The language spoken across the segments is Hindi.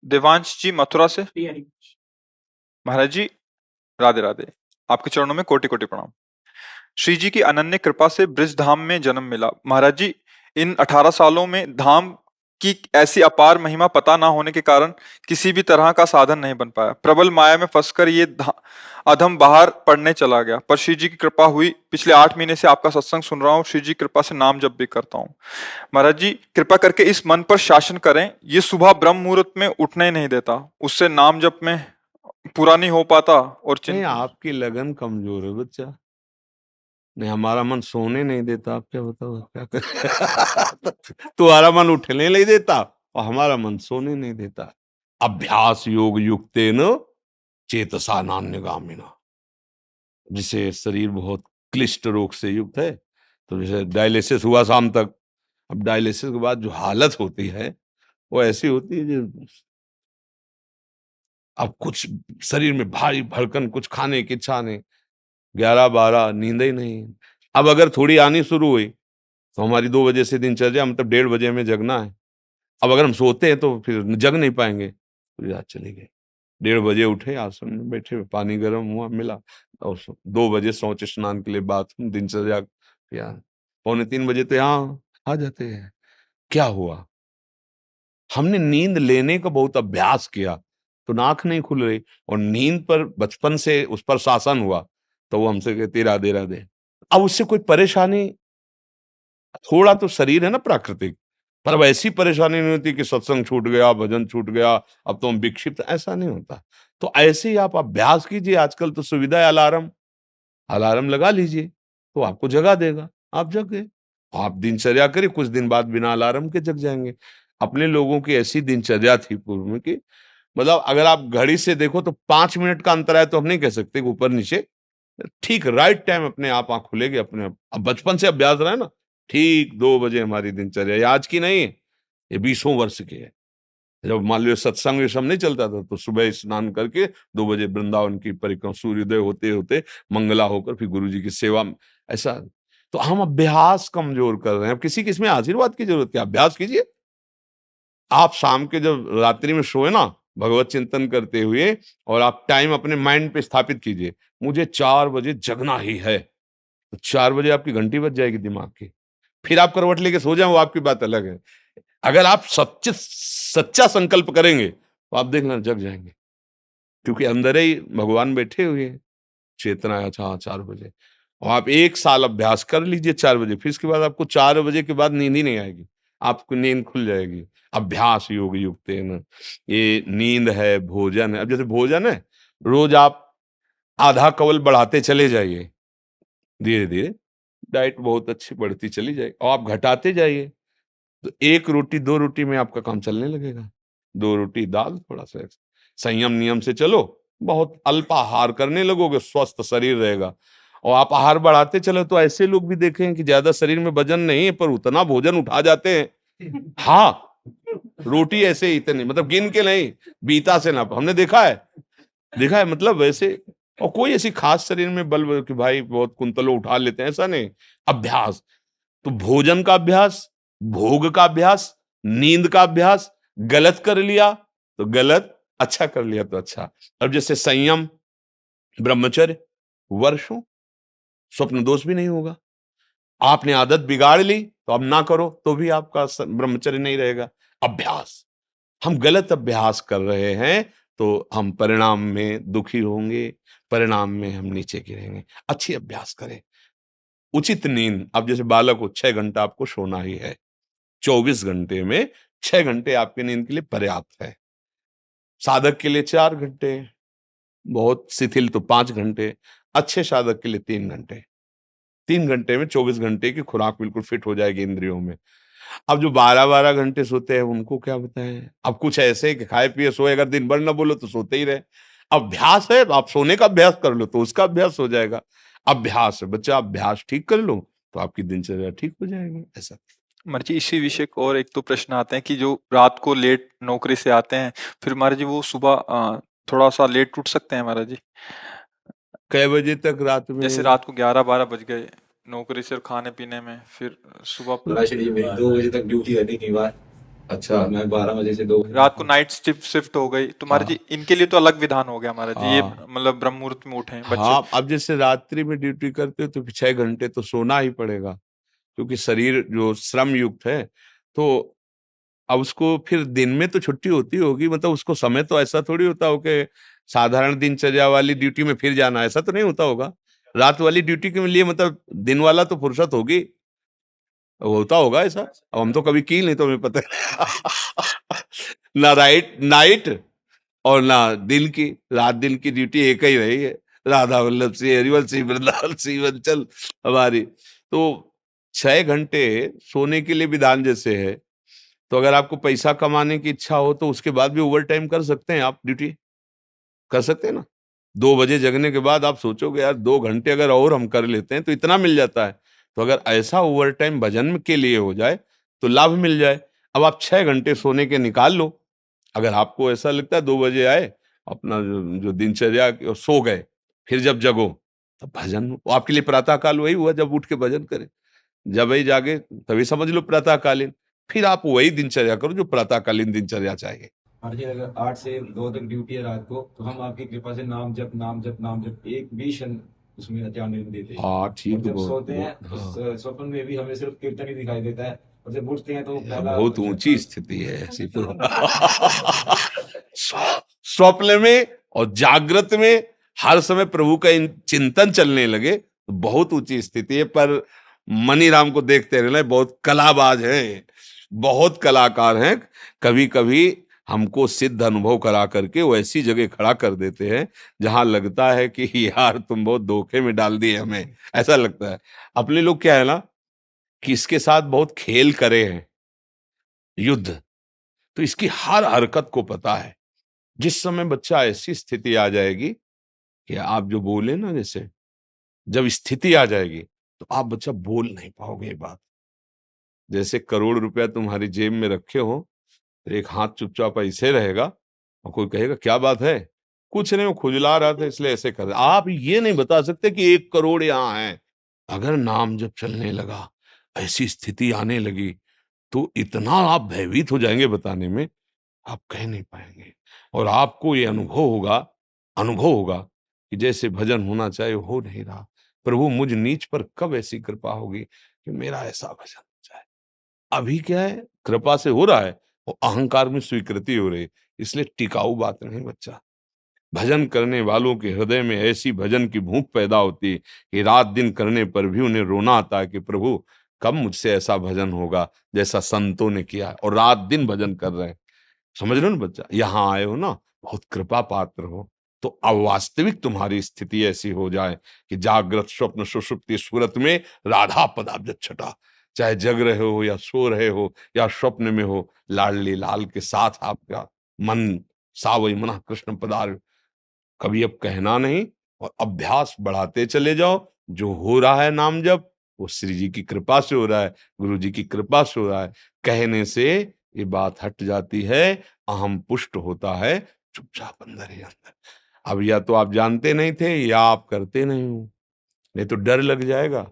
देवांश जी मथुरा से। महाराज जी, राधे राधे। आपके चरणों में कोटि कोटि प्रणाम। श्री जी की अनन्य कृपा से ब्रज धाम में जन्म मिला। महाराज जी, इन 18 सालों में धाम की ऐसी अपार महिमा पता ना होने के कारण किसी भी तरह का साधन नहीं बन पाया। प्रबल माया में फंसकर ये अधम बाहर पढ़ने चला गया, पर श्री जी की कृपा हुई। पिछले 8 महीने से आपका सत्संग सुन रहा हूँ, श्री जी की कृपा से नाम जप भी करता हूँ। महाराज जी, कृपा करके इस मन पर शासन करें। ये सुबह ब्रह्म मुहूर्त में उठने ही नहीं देता, उससे नाम जप में पूरा नहीं हो पाता और नहीं, आपकी लगन कमजोर है बच्चा। नहीं, हमारा मन सोने नहीं देता। आप क्या बताओ क्या कर तुम्हारा मन उठने नहीं देता और हमारा मन सोने नहीं देता। अभ्यास योग युक्तेन चेतसा नान्यगामिना। जिसे शरीर बहुत क्लिष्ट रोग से युक्त है, तो जैसे डायलिसिस हुआ शाम तक, अब डायलिसिस के बाद जो हालत होती है वो ऐसी होती है जो अब कुछ शरीर में भारी भड़कन, कुछ खाने की इच्छा नहीं, 11-12 नींद ही नहीं। अब अगर थोड़ी आनी शुरू हुई तो हमारी 2 बजे से दिनचर्या, मतलब 1:30 बजे में जगना है। अब अगर हम सोते हैं तो फिर जग नहीं पाएंगे, तो रात चली गई। 1:30 बजे उठे, आसन में बैठे, पानी गर्म हुआ मिला, और 2 बजे शौच स्नान के लिए बाथरूम, दिनचर्या किया। 2:45 बजे तो यहाँ आ जाते हैं। क्या हुआ? हमने नींद लेने का बहुत अभ्यास किया, तो नाक नहीं खुल रही, और नींद पर बचपन से उस पर शासन हुआ, तो वो हमसे कहती राधे राधे। अब उससे कोई परेशानी, थोड़ा तो शरीर है ना प्राकृतिक, पर अब ऐसी परेशानी नहीं होती कि सत्संग छूट गया, भजन छूट गया, अब तो हम विक्षिप्त, ऐसा नहीं होता। तो ऐसे ही आप अभ्यास कीजिए। आजकल तो सुविधा है, अलार्म, अलार्म लगा लीजिए तो आपको जगा देगा, आप जग गए। आप दिनचर्या करिए, कुछ दिन बाद बिना अलार्म के जग जाएंगे। अपने लोगों की ऐसी दिनचर्या थी पूर्व में कि मतलब अगर आप घड़ी से देखो तो 5 मिनट का अंतर है, तो हम नहीं कह सकते कि ऊपर नीचे, ठीक राइट टाइम अपने आप आंख खुलेगी अपने आप। अब बचपन से अभ्यास रहा है ना, ठीक 2 बजे हमारी दिनचर्या, ये आज की नहीं है, ये 20 वर्ष की है। जब मान लो सत्संग ये सब नहीं चलता था, तो सुबह स्नान करके 2 बजे वृंदावन की परिक्रमा, सूर्योदय होते होते मंगला होकर फिर गुरु जी की सेवा में, ऐसा। तो हम अभ्यास कमजोर कर रहे हैं। अब किसी किसमें आशीर्वाद की जरूरत क्या, अभ्यास कीजिए। आप शाम के जब रात्रि में सोए ना, भगवत चिंतन करते हुए, और आप टाइम अपने माइंड पे स्थापित कीजिए, मुझे 4 बजे जगना ही है, तो 4 बजे आपकी घंटी बज जाएगी दिमाग की। फिर आप करवट लेके सो जाए, वो आपकी बात अलग है। अगर आप सच्चे सच्चा संकल्प करेंगे तो आप देखना जग जाएंगे, क्योंकि अंदर ही भगवान बैठे हुए हैं। चेतना है, अच्छा 4 बजे, और आप 1 साल अभ्यास कर लीजिए 4 बजे, फिर इसके बाद आपको 4 बजे के बाद नींद ही नहीं आएगी, आपको नींद खुल जाएगी। अभ्यास योग युक्त है ना, ये नींद है, भोजन है। अब जैसे भोजन है, रोज आप आधा कवल बढ़ाते चले जाइए, धीरे धीरे डाइट बहुत अच्छी बढ़ती चली जाएगी, और आप घटाते जाइए, तो 1 रोटी 2 रोटी में आपका काम चलने लगेगा। 2 रोटी दाल, थोड़ा सा संयम नियम से चलो, बहुत अल्प आहार करने लगोगे, स्वस्थ शरीर रहेगा। और आप आहार बढ़ाते चलो, तो ऐसे लोग भी देखें कि ज्यादा शरीर में वजन नहीं है, पर उतना भोजन उठा जाते हैं। हाँ, रोटी ऐसे ही इतनी, मतलब गिन के नहीं, बीता से ना, हमने देखा है, देखा है, मतलब वैसे। और कोई ऐसी खास शरीर में बल कि भाई बहुत कुंतलों उठा लेते हैं, ऐसा नहीं। अभ्यास, तो भोजन का अभ्यास, भोग का अभ्यास, नींद का अभ्यास। गलत कर लिया तो गलत, अच्छा कर लिया तो अच्छा। अब जैसे संयम, ब्रह्मचर्य, वर्षों, स्वप्न दोष भी नहीं होगा। आपने आदत बिगाड़ ली तो अब ना करो तो भी आपका ब्रह्मचर्य नहीं रहेगा। अभ्यास, हम गलत अभ्यास कर रहे हैं तो हम परिणाम में दुखी होंगे, परिणाम में हम नीचे गिरेंगे। अच्छी अभ्यास करें। उचित नींद, अब जैसे बालक को 6 घंटा आपको सोना ही है, 24 घंटे में 6 घंटे आपकी नींद के लिए पर्याप्त है। साधक के लिए 4 घंटे, बहुत शिथिल तो 5 घंटे, अच्छे साधक के लिए 3 घंटे। 3 घंटे में 24 घंटे की खुराक बिल्कुल फिट हो जाएगी इंद्रियों में। अब जो 12-12 घंटे सोते हैं उनको क्या बताएं। अब कुछ ऐसे कि खाए पिए सोए, अगर दिन भर ना बोलो तो सोते ही रहे। अभ्यास है, आप सोने का अभ्यास कर लो तो उसका अभ्यास हो जाएगा। अभ्यास है बच्चा, अभ्यास ठीक कर लो तो आपकी दिनचर्या ठीक हो जाएगी। ऐसा महाराज जी, इसी विषय को और एक तो प्रश्न आते हैं कि जो रात को लेट नौकरी से आते हैं, फिर महाराज जी वो सुबह थोड़ा सा लेट उठ सकते हैं महाराज जी? कै बजे तक रात में? जैसे रात को 11-12 बज गए नौकरी से और खाने पीने में, फिर सुबह जी मेरी 2 बजे तक ड्यूटी रहती थी बार, अच्छा। मैं 12 बजे से 2 बजे रात को नाइट शिफ्ट हो गई तो महाराज जी हाँ इनके लिए तो अलग विधान हो गया महाराज जी, ये हाँ मतलब ब्रह्म मुहूर्त में उठे बच्चे। हाँ। अब जैसे रात्रि में ड्यूटी करते हो तो 6 घंटे तो सोना ही पड़ेगा, क्योंकि शरीर जो श्रम युक्त है। तो अब उसको फिर दिन में तो छुट्टी होती होगी, मतलब उसको समय तो ऐसा थोड़ी होता हो कि साधारण दिनचर्या वाली ड्यूटी में फिर जाना, ऐसा तो नहीं होता होगा। रात वाली ड्यूटी के लिए मतलब दिन वाला तो फुर्सत होगी, होता होगा ऐसा। अब हम तो कभी की नहीं तो हमें पता ना राइट नाइट और ना दिन की, रात दिन की ड्यूटी एक ही रही है। राधा वल्लभ श्री हरिवंश श्री वृंदावन श्री वंचल हमारी। तो 6 घंटे सोने के लिए विधान जैसे है, तो अगर आपको पैसा कमाने की इच्छा हो तो उसके बाद भी ओवर टाइम कर सकते हैं, आप ड्यूटी कर सकते हैं ना। 2 बजे जगने के बाद आप सोचोगे यार 2 घंटे अगर और हम कर लेते हैं तो इतना मिल जाता है। तो अगर ऐसा ओवर टाइम भजन के लिए हो जाए तो लाभ मिल जाए। अब आप 6 घंटे सोने के निकाल लो। अगर आपको ऐसा लगता है 2 बजे आए, अपना जो दिनचर्या सो गए, फिर जब जगो तब भजन, वो आपके लिए प्रातः काल वही हुआ जब उठ के भजन करें। जब वही जागे तभी समझ लो प्रातःकालीन। फिर आप वही दिनचर्या करो जो प्रातःकालीन दिनचर्या चाहिए। हर जी अगर 8 से 2 तक ड्यूटी है रात को, तो हम आपकी कृपा से नाम जप नाम जप नाम जप एक भी क्षण उसमें जाने नहीं देते। हाँ ठीक और जब बहुत सोते हैं बहुत हाँ। उस स्वप्न में भी हमें सिर्फ कीर्तन ही दिखाई देता है, और जब उठते हैं तो यह पहला बहुत ऊंची स्थिति है ऐसी तो। स्वप्न में और जागृत में हर समय प्रभु का चिंतन चलने लगे तो बहुत ऊंची स्थिति है। पर मनीराम को देखते रहना, बहुत कलाबाज है, बहुत कलाकार हैं। कभी कभी हमको सिद्ध अनुभव करा करके वो ऐसी जगह खड़ा कर देते हैं जहां लगता है कि यार तुम बहुत धोखे में डाल दिए हमें, ऐसा लगता है। अपने लोग क्या है ना कि इसके साथ बहुत खेल करे हैं, युद्ध, तो इसकी हर हरकत को पता है। जिस समय बच्चा ऐसी स्थिति आ जाएगी कि आप जो बोले ना, जैसे जब स्थिति आ जाएगी तो आप बच्चा बोल नहीं पाओगे ये बात। जैसे करोड़ रुपया तुम्हारी जेब में रखे हो, तो एक हाथ चुपचाप ऐसे रहेगा और कोई कहेगा क्या बात है, कुछ नहीं वो खुजला रहा था इसलिए ऐसे कर रहा। आप ये नहीं बता सकते कि 1 करोड़ यहाँ है। अगर नाम जब चलने लगा, ऐसी स्थिति आने लगी, तो इतना आप भयभीत हो जाएंगे बताने में, आप कह नहीं पाएंगे। और आपको ये अनुभव होगा कि जैसे भजन होना चाहिए हो नहीं रहा। प्रभु मुझ नीच पर कब ऐसी कृपा होगी कि मेरा ऐसा भजन हो जाए। अभी क्या है, कृपा से हो रहा है, वो अहंकार में स्वीकृति हो रही है, इसलिए टिकाऊ बात नहीं बच्चा। भजन करने वालों के हृदय में ऐसी भजन की भूख पैदा होती है कि रात दिन करने पर भी उन्हें रोना आता है कि प्रभु कब मुझसे ऐसा भजन होगा जैसा संतों ने किया है, और रात दिन भजन कर रहे हैं। समझ रहे हो ना बच्चा, यहाँ आए हो ना, बहुत कृपा पात्र हो। तो अवास्तविक तुम्हारी स्थिति ऐसी हो जाए कि जागृत स्वप्न सुषुप्ति स्फुरत में राधा पदाब्ज छटा, चाहे जग रहे हो या सो रहे हो या स्वप्न में हो, लाडली लाल के साथ आपका मन सावई मना कृष्ण पदार। कभी अब कहना नहीं, और अभ्यास बढ़ाते चले जाओ। जो हो रहा है नाम जप, वो श्री जी की कृपा से हो रहा है, गुरु जी की कृपा से हो रहा है। कहने से ये बात हट जाती है, अहम पुष्ट होता है, चुपचाप अंदर ही अंदर। अब या तो आप जानते नहीं थे या आप करते नहीं हो, नहीं तो डर लग जाएगा।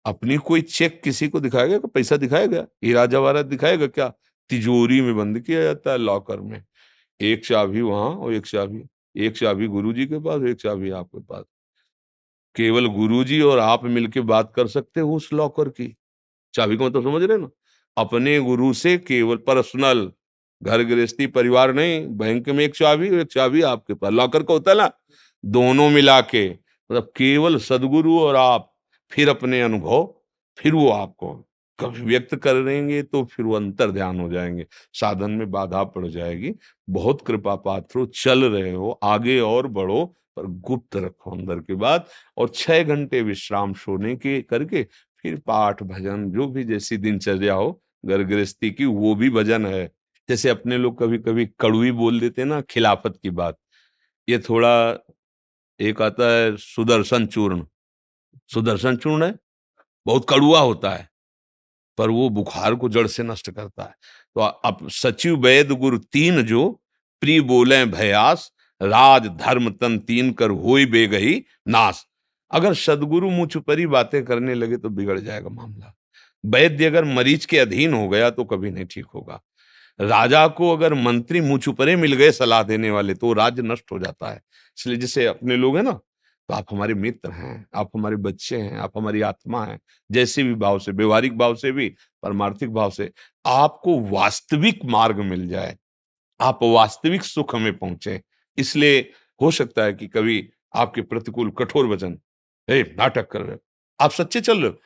अपनी कोई चेक किसी को दिखाएगा, कि पैसा दिखाएगा, हीरा जवाहरात दिखाएगा क्या? तिजोरी में बंद किया जाता है लॉकर में। एक चाबी वहां और एक चाबी गुरुजी के पास, एक चाबी आपके पास। केवल गुरुजी और आप मिलके बात कर सकते हो उस लॉकर की चाबी को, मतलब समझ रहे हो ना। अपने गुरु से केवल पर्सनल, घर गृहस्थी परिवार नहीं, बैंक में एक चाबी आपके पास, लॉकर का होता है ना, दोनों मिला के, मतलब केवल सदगुरु और आप। फिर अपने अनुभव, फिर वो आपको कभी व्यक्त करेंगे तो फिर वो अंतर ध्यान हो जाएंगे, साधन में बाधा पड़ जाएगी। बहुत कृपा पात्र हो, चल रहे हो, आगे और बढ़ो, पर गुप्त रखो अंदर की बात। और 6 घंटे विश्राम सोने के करके फिर पाठ भजन जो भी जैसी दिनचर्या हो घर गृहस्थी की, वो भी भजन है। जैसे अपने लोग कभी कभी कड़वी बोल देते हैं ना, खिलाफत की बात। ये थोड़ा, एक आता है सुदर्शन चूर्ण, सुदर्शन चूर्ण है, बहुत कड़वा होता है, पर वो बुखार को जड़ से नष्ट करता है। तो अब सचिव वैद गुरु तीन जो, प्री बोले भयास, राज धर्म तन तीन कर होई बेगही नाश। अगर सदगुरु मुझ पर ही बातें करने लगे तो बिगड़ जाएगा मामला। वैद्य अगर मरीज के अधीन हो गया तो कभी नहीं ठीक होगा। राजा को अगर मंत्री मुंह छुपरे मिल गए सलाह देने वाले तो राज्य नष्ट हो जाता है। इसलिए जैसे अपने लोग हैं ना, तो आप हमारे मित्र हैं, आप हमारे बच्चे हैं, आप हमारी आत्मा हैं। जैसे भी भाव से, व्यवहारिक भाव से भी, परमार्थिक भाव से आपको वास्तविक मार्ग मिल जाए, आप वास्तविक सुख में पहुंचे। इसलिए हो सकता है कि कभी आपके प्रतिकूल कठोर वचन, ए नाटक कर रहे हो, आप सच्चे चल रहे हो,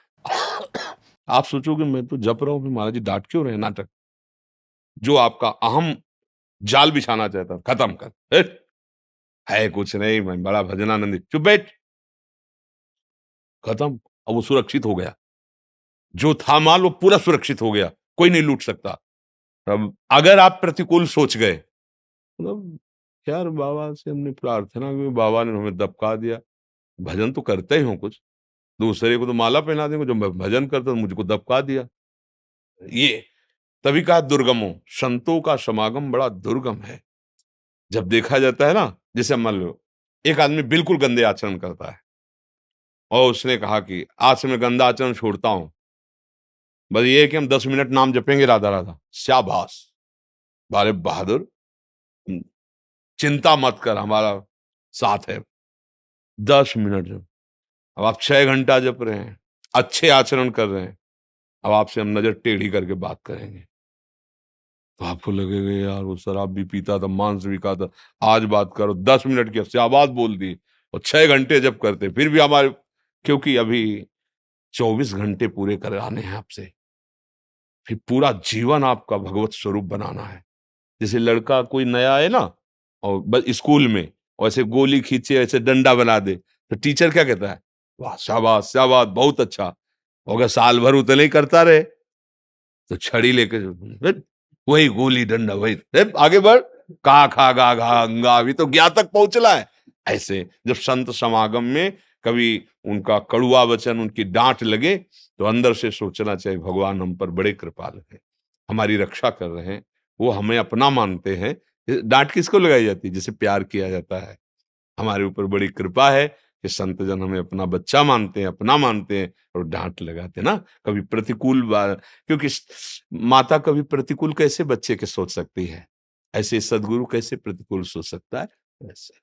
आप सोचोगे मैं तो जप रहा हूं, फिर महाराज जी डांट क्यों रहे हैं, नाटक। जो आपका अहम जाल बिछाना चाहता है, खत्म कर, है कुछ नहीं, मैं बड़ा भजनानंदी, चुप बैठ, खत्म। अब वो सुरक्षित हो गया, जो था माल वो पूरा सुरक्षित हो गया, कोई नहीं लूट सकता। अब अगर आप प्रतिकूल सोच गए, मतलब यार बाबा से हमने प्रार्थना की, बाबा ने हमें दबका दिया, भजन तो करते ही हो कुछ, दूसरे को तो माला पहना देंगे, जो मैं भजन करता हूं मुझको दबका दिया। ये तभी कहा दुर्गमो, संतों का समागम बड़ा दुर्गम है। जब देखा जाता है ना, जैसे मान लो एक आदमी बिल्कुल गंदे आचरण करता है और उसने कहा कि आज से मैं गंदा आचरण छोड़ता हूं, बस ये है कि हम 10 मिनट नाम जपेंगे राधा राधा, शाबाश, बारे बहादुर, हम्म, चिंता मत कर, हमारा साथ है, 10 मिनट जब। अब आप 6 घंटा जप रहे हैं, अच्छे आचरण कर रहे हैं, अब आपसे हम नजर टेढ़ी करके बात करेंगे तो आपको लगेगा यार वो शराब भी पीता था, मांस भी खाता, आज बात करो, 10 मिनट की शाबाश बोल दी, और 6 घंटे जब करते फिर भी हमारे, क्योंकि अभी 24 घंटे पूरे कराने हैं आपसे, फिर पूरा जीवन आपका भगवत स्वरूप बनाना है। जैसे लड़का कोई नया है ना, और बस स्कूल में और ऐसे गोली खींचे, ऐसे डंडा बना दे, तो टीचर क्या कहता है, वाह शाबाश शाबाश बहुत अच्छा। और अगर साल भर उतने ही करता रहे तो छड़ी लेके वही गोली डंडा वही, आगे बढ़, का खा गा घा अंगा, अभी तो ज्ञा तक पहुंचला है। ऐसे जब संत समागम में कभी उनका कड़ुआ वचन, उनकी डांट लगे, तो अंदर से सोचना चाहिए भगवान हम पर बड़े कृपालु हैं, हमारी रक्षा कर रहे हैं, वो हमें अपना मानते हैं। डांट किसको लगाई जाती है, जिसे प्यार किया जाता है। हमारे ऊपर बड़ी कृपा है कि संत जन हमें अपना बच्चा मानते हैं, अपना मानते हैं, और डांट लगाते ना कभी प्रतिकूल क्योंकि माता कभी प्रतिकूल कैसे बच्चे के सोच सकती है, ऐसे सदगुरु कैसे प्रतिकूल सोच सकता है, ऐसे